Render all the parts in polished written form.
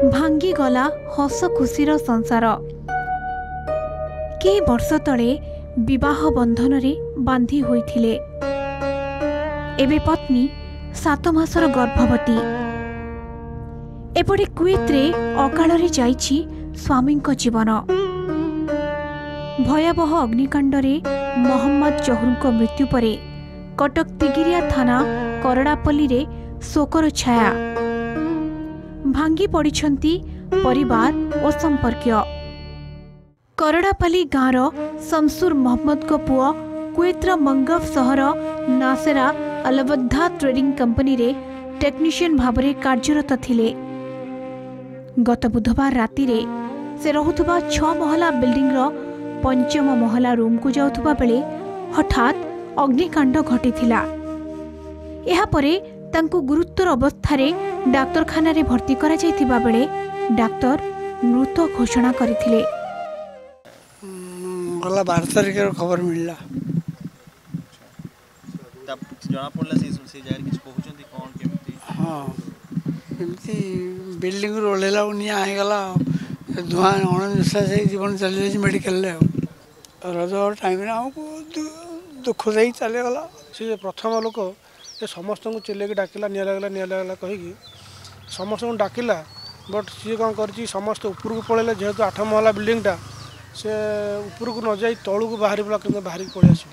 भांगी गला हस खुशीर संसार। कई वर्ष तले विवाह बंधन रे बांधी होइथिले। एबे पत्नी 7 मासर गर्भवती। एपटे कुवेत रे अकाल रे जाइछि स्वामी जीवन। भयावह अग्निकांड रे मोहम्मद जहुर मृत्यु परे कटक तिगिरिया थाना करड़ापल्ली रे शोकर छाया। भांगी पड़िछंती परिवार और संपर्कीय। करड़ापल्ली गाँव शमसुर मोहम्मद को पुआ कुवेतर मंगफ सहर नासेरा अलबद्धा ट्रेडिंग कंपनी रे टेक्नीशियन भाबरे कार्यरत थिले। गत बुधवार राति रे से रहुथुबा 6 महला बिल्डिंग रो 5म महला रूम को जाउथुबा बेले हठात अग्निकांड घटिथिला। एहा परे तांको गुरुतर अवस्था रे डाक्तरखाना रे भर्ती करा जायतिबा बेले डाक्तर मृत घोषणा करथिले। गला 12 तारिख रो खबर मिलला। तब जना पड़ला से जाय किछ कहउचंती कोन केमती। हां केमती बिल्डिंग रो लेला उनिया आइ गला धुआं अणनिश्वास से जीवन चली जाय मेडिकल ले। रज टाइम रे हमको दुख देई चले गला। से प्रथम लोक से समस्त को चिल्ले के डाकिला निया लागला कही समस्त को डाकिला। बट सी कौन कर समस्त ऊपर को पड़े जेहेतु 8 महला बिल्डिंगटा से ऊपर को न जाई तलू को बाहरी पड़ा कि बाहरी पड़े आस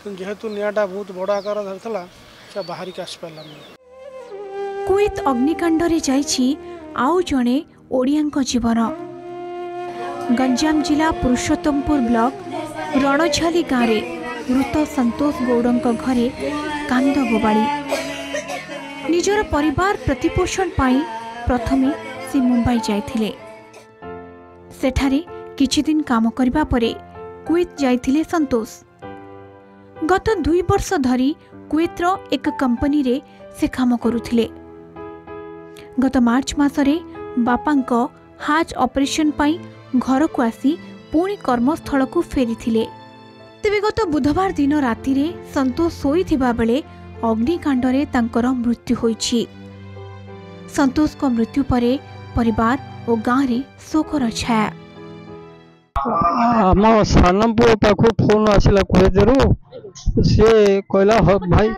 जेहेतु निआटा बहुत बड़ आकार धरता से बाहरी के आसपार। कुवेत अग्निकांड रे जाइछि आउ जणे ओडियांक जीवन। गंजाम जिला पुरुषोत्तमपुर ब्लॉक रणझाली गाँव में मृत संतोष गौड़ों घरे कांद बोबाड़ी। निजर परिवार प्रतिपोषण पाई प्रथमे से मुंबई जाइथिले। सेठारे किछि दिन काम करबा परे कुवेत जाइथिले संतोष। गत 2 वर्ष धरी कुवेतर एक कंपनी रे से काम करुथिले। गत मार्च मासरे बापांक हार्ट ऑपरेशन पाई घर को आसी पुणी कर्मस्थल को फेरी थिले। तेबे गत बुधवार दिन राति रे संतोष सोईथिबा बेले अग्निकांड रे तांकर मृत्यु होईछि। संतोष को मृत्यु परे परिवार और गाँव रे शोकर छाया। आम सानम पुओ पाखु फोन आसिला कुवेतरू से कहला भाई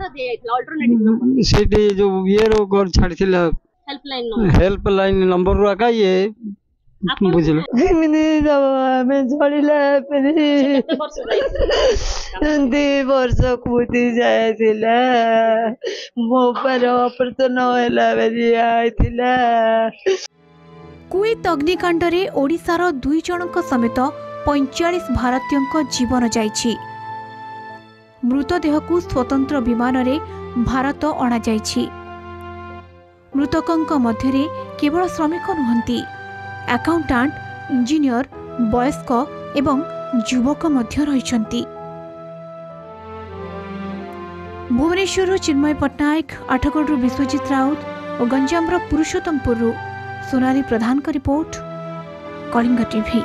से जो ये रो घर छाड़थिला हेल्पलाइन नंबर रखा ये बुझलो मैं चलिला 2 वर्ष कुती जायतिला मो पर ऑपरेशन होला बेरी आइतिला। कुवेत अग्निकांड रे ओडिशार 2 जनक समेत 45 भारतीयों जीवन जाइछि। मृतदेह को स्वतंत्र विमान रे भारत अणा जाइछि। मृतकों मध्य केवल श्रमिक नुहंती, अकाउंटेंट, इंजीनियर, वयस्क एवं युवक मध्य रहिछंती। भुवनेश्वर चिन्मय पट्टनायक, आठगढ़ विश्वजित राउत और गंजाम पुरुषोत्तमपुर सोनाली प्रधान का रिपोर्ट, कलिंग टीवी।